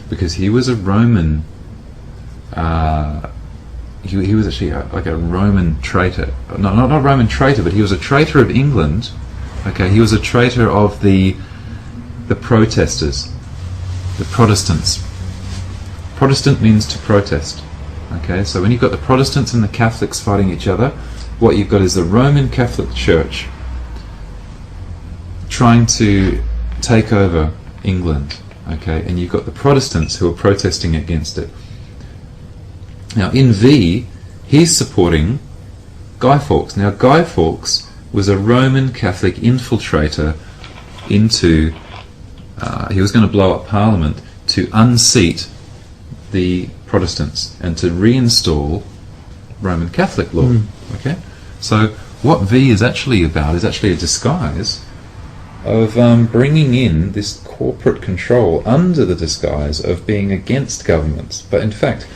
because he was a Roman. He was actually like a Roman traitor. No, not a Roman traitor, but he was a traitor of England. Okay, he was a traitor of the protesters, the Protestants. Protestant means to protest. Okay, so when you've got the Protestants and the Catholics fighting each other, what you've got is the Roman Catholic Church trying to take over England. Okay, and you've got the Protestants who are protesting against it. Now in V, he's supporting Guy Fawkes. Now Guy Fawkes was a Roman Catholic infiltrator into, he was going to blow up Parliament to unseat the Protestants and to reinstall Roman Catholic law. Okay, so what V is actually about is actually a disguise of bringing in this corporate control under the disguise of being against governments. But in fact,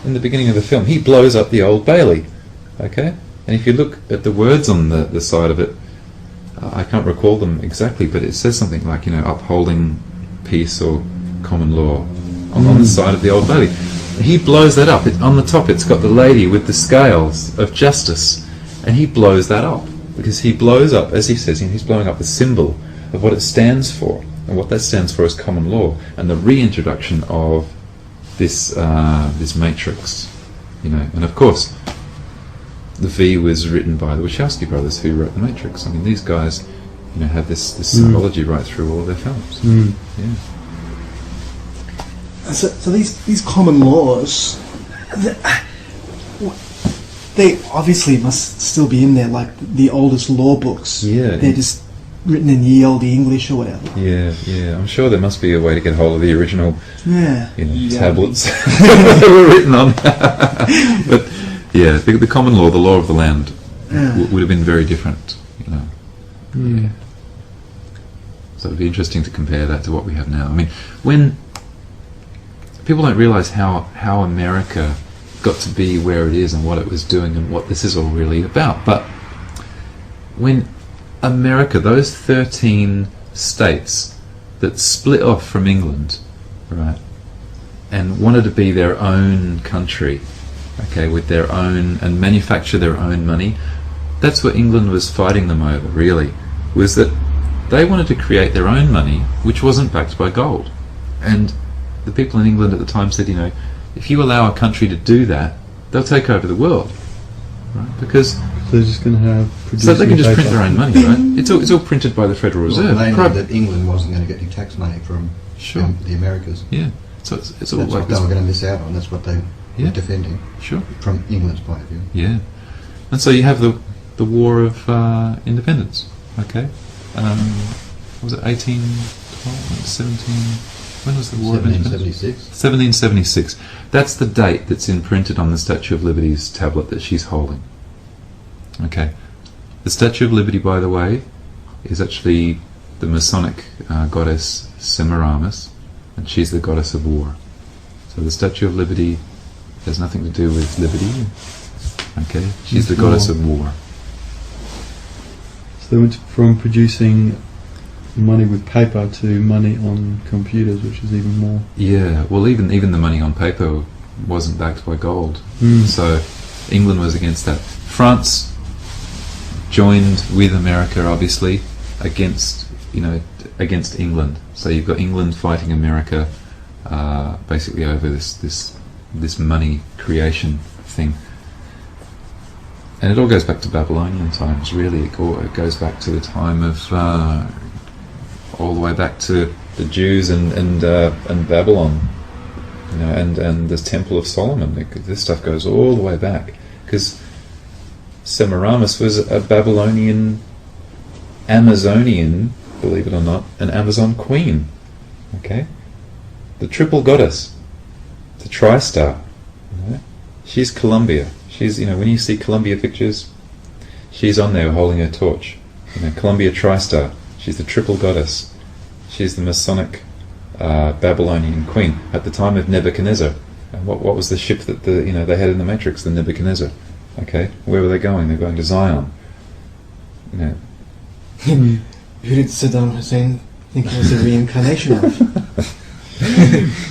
in the beginning of the film, he blows up the Old Bailey. Okay, and if you look at the words on the side of it, I can't recall them exactly, but it says something like, you know, upholding peace or common law on the side of the Old Bailey. He blows that up. On the top it's got the lady with the scales of justice, and he blows that up because he blows up, as he says, he's blowing up the symbol of what it stands for, and what that stands for is common law and the reintroduction of this this matrix, you know. And of course the V was written by the Wachowski brothers, who wrote the Matrix. I mean, these guys, you know, have this symbology right through all of their films. Yeah. So these common laws, they obviously must still be in there, like the oldest law books. Yeah. They're just written in ye olde English or whatever. Yeah, yeah. I'm sure there must be a way to get hold of the original, you know, tablets that were written on. But yeah, the common law, the law of the land, would have been very different, you know. Yeah. So it'd be interesting to compare that to what we have now. I mean, when people don't realise how America got to be where it is and what it was doing and what this is all really about. But when America, those 13 states that split off from England, right, and wanted to be their own country, okay, with their own, and manufacture their own money, that's what England was fighting them over, really, was that they wanted to create their own money which wasn't backed by gold. And the people in England at the time said, you know, if you allow a country to do that, they'll take over the world, right? Because they're just going to have so they can just print their own money, right? It's all printed by the Federal Reserve. Well, they knew that England wasn't going to get any tax money from the Americas. Yeah, so it's all that's like what they were going to miss out on. That's what they were defending. Sure. From England's point of view. Yeah, and so you have the War of Independence. Okay, was it 1812, 17? When was the War of Independence? 1776. 1776. That's the date that's imprinted on the Statue of Liberty's tablet that she's holding. Okay. The Statue of Liberty, by the way, is actually the Masonic goddess Semiramis, and she's the goddess of war. So the Statue of Liberty has nothing to do with liberty. Okay. She's the goddess of war. So they went from producing money with paper to money on computers, which is even more. Yeah, well, even the money on paper wasn't backed by gold. So England was against that. France joined with America, obviously, against England. So you've got England fighting America, basically over this money creation thing. And it all goes back to Babylonian times, really. It goes back to the time of all the way back to the Jews and Babylon, you know, and the Temple of Solomon. This stuff goes all the way back, because Semiramis was a Babylonian, Amazonian, believe it or not, an Amazon queen. Okay, the triple goddess, the tri-star. You know? She's Columbia. She's, you know, when you see Columbia pictures, she's on there holding her torch. You know, Columbia tri-star. She's the triple goddess. She's the Masonic Babylonian queen at the time of Nebuchadnezzar. And what was the ship that they had in the Matrix? The Nebuchadnezzar. Okay, where were they going? They're going to Zion. You know. Who did Saddam Hussein think he was a reincarnation of?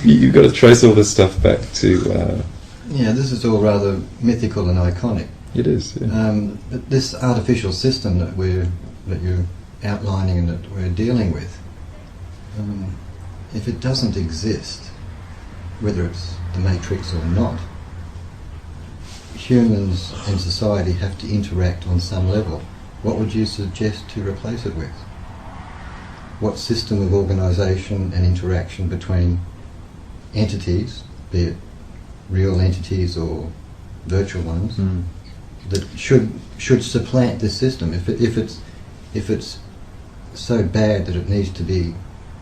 You've got to trace all this stuff back to. Yeah, this is all rather mythical and iconic. It is. Yeah. But this artificial system that you're outlining and that we're dealing with, if it doesn't exist, whether it's the Matrix or not, humans and society have to interact on some level. What would you suggest to replace it with? What system of organisation and interaction between entities, be it real entities or virtual ones, that should supplant this system? If it's so bad that it needs to be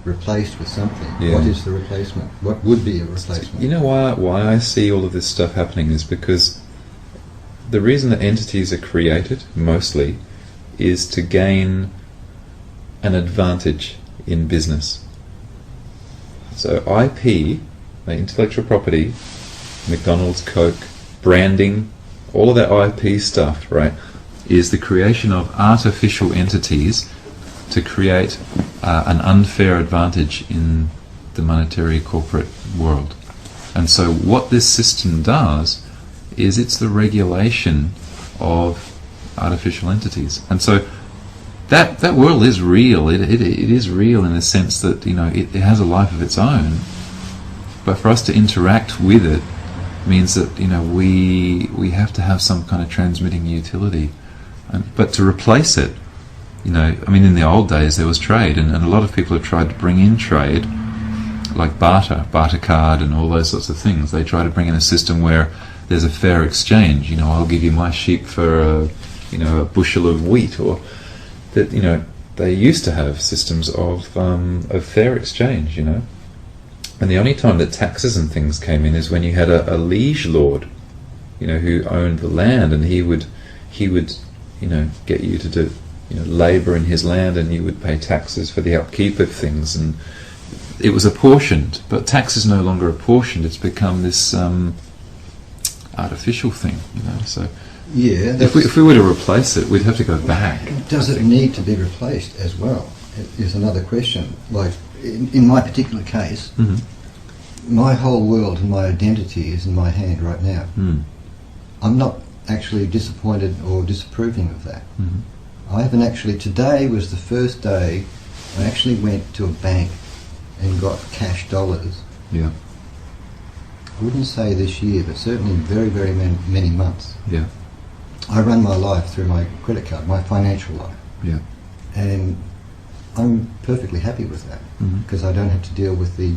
replaced with something, what is the replacement? What would be a replacement? You know why I see all of this stuff happening is because the reason that entities are created, mostly, is to gain an advantage in business. So IP, intellectual property, McDonald's, Coke, branding, all of that IP stuff, right, is the creation of artificial entities to create an unfair advantage in the monetary corporate world. And so what this system does is it's the regulation of artificial entities. And so that world is real. It is real in the sense that, it has a life of its own. But for us to interact with it means that, we have to have some kind of transmitting utility. But to replace it, in the old days there was trade, and a lot of people have tried to bring in trade, like barter card and all those sorts of things. They try to bring in a system where there's a fair exchange. I'll give you my sheep for a bushel of wheat, or that. They used to have systems of fair exchange. And the only time that taxes and things came in is when you had a liege lord, who owned the land, and he would get you to do labour in his land, and you would pay taxes for the upkeep of things, and it was apportioned. But tax is no longer apportioned; it's become this artificial thing. So yeah, if we were to replace it, we'd have to go back. Does it need to be replaced as well? Is another question. Like in my particular case, my whole world and my identity is in my hand right now. I'm not actually disappointed or disapproving of that. I haven't actually. Today was the first day I actually went to a bank and got cash dollars. Yeah. I wouldn't say this year, but certainly very, very many months. Yeah. I run my life through my credit card, my financial life. Yeah. And I'm perfectly happy with that, because I don't have to deal with the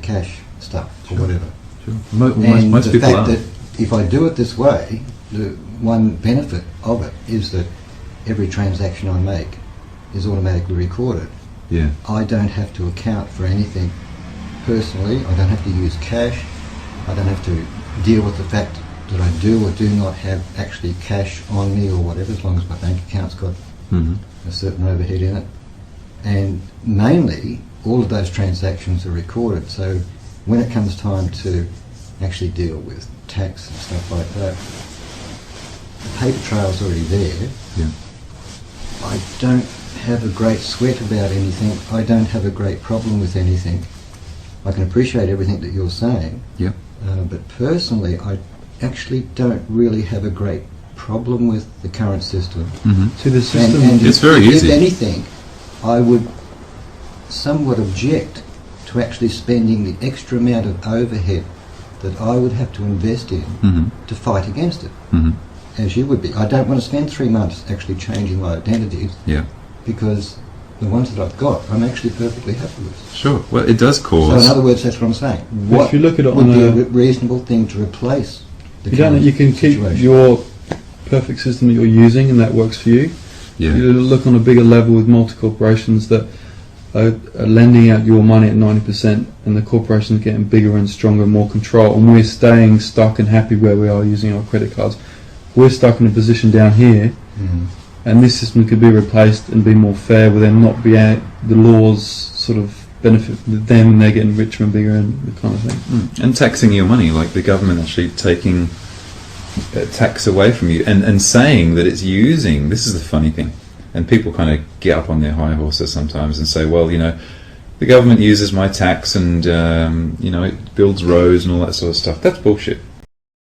cash stuff or whatever. Sure. And Most the people fact are. that if I do it this way, the one benefit of it is that every transaction I make is automatically recorded. Yeah. I don't have to account for anything personally. I don't have to use cash. I don't have to deal with the fact that I do or do not have actually cash on me or whatever, as long as my bank account's got a certain overhead in it. And mainly, all of those transactions are recorded, so when it comes time to actually deal with tax and stuff like that, the paper trail's already there. Yeah. I don't have a great sweat about anything. I don't have a great problem with anything. I can appreciate everything that you're saying. Yeah. But personally, I actually don't really have a great problem with the current system. See, the system. And It's very easy. If anything, I would somewhat object to actually spending the extra amount of overhead that I would have to invest in to fight against it, as you would be. I don't want to spend 3 months actually changing my identities, Yeah. because the ones that I've got, I'm actually perfectly happy with. Sure. Well, it does So cause. in other words, that's what I'm saying. What If you look at it would on be a- a reasonable thing to replace the You don't. current You can keep situation? your perfect system that you're using, and that works for you. Yeah. You look on a bigger level with multi-corporations that are lending out your money at 90%, and the corporations are getting bigger and stronger and more control, and we're staying stuck and happy where we are using our credit cards. We're stuck in a position down here, and this system could be replaced and be more fair, where then not be out, the laws sort of benefit them and they're getting richer and bigger and the kind of thing. And taxing your money, like the government actually taking tax away from you and saying that it's using. This is the funny thing, and people kind of get up on their high horses sometimes and say, well, the government uses my tax and it builds roads and all that sort of stuff. That's bullshit.